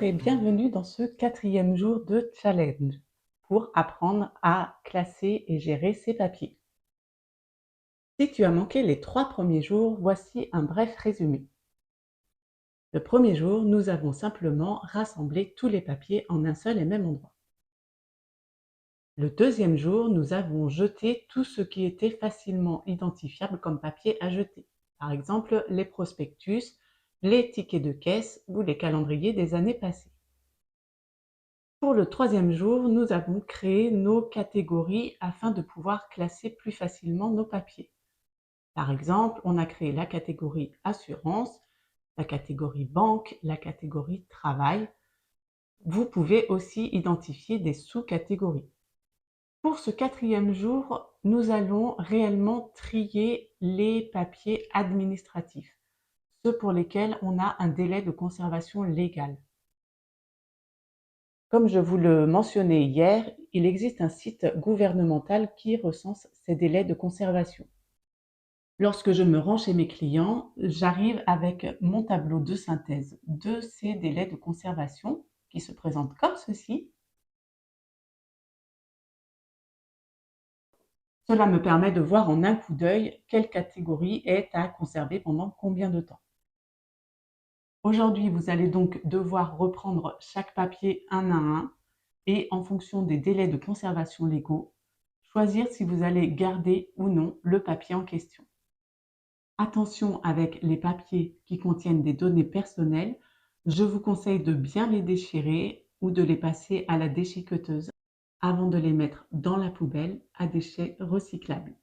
et bienvenue dans ce 4e jour de challenge pour apprendre à classer et gérer ses papiers. Si tu as manqué les 3 premiers jours, voici un bref résumé. Le premier jour, nous avons simplement rassemblé tous les papiers en un seul et même endroit. Le deuxième jour, nous avons jeté tout ce qui était facilement identifiable comme papier à jeter. Par exemple, les prospectus, les tickets de caisse ou les calendriers des années passées. Pour le troisième jour, nous avons créé nos catégories afin de pouvoir classer plus facilement nos papiers. Par exemple, on a créé la catégorie assurance, la catégorie banque, la catégorie travail. Vous pouvez aussi identifier des sous-catégories. Pour ce 4e jour, nous allons réellement trier les papiers administratifs, ceux pour lesquels on a un délai de conservation légal. Comme je vous le mentionnais hier, il existe un site gouvernemental qui recense ces délais de conservation. Lorsque je me rends chez mes clients, j'arrive avec mon tableau de synthèse de ces délais de conservation qui se présentent comme ceci. Cela me permet de voir en un coup d'œil quelle catégorie est à conserver pendant combien de temps. Aujourd'hui, vous allez donc devoir reprendre chaque papier un à un et en fonction des délais de conservation légaux, choisir si vous allez garder ou non le papier en question. Attention avec les papiers qui contiennent des données personnelles, je vous conseille de bien les déchirer ou de les passer à la déchiqueteuse avant de les mettre dans la poubelle à déchets recyclables.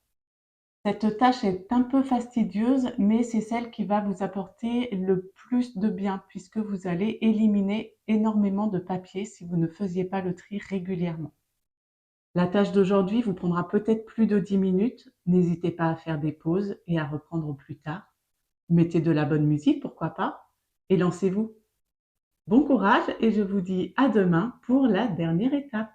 Cette tâche est un peu fastidieuse, mais c'est celle qui va vous apporter le plus de bien puisque vous allez éliminer énormément de papier si vous ne faisiez pas le tri régulièrement. La tâche d'aujourd'hui vous prendra peut-être plus de 10 minutes. N'hésitez pas à faire des pauses et à reprendre plus tard. Mettez de la bonne musique, pourquoi pas, et lancez-vous. Bon courage et je vous dis à demain pour la dernière étape.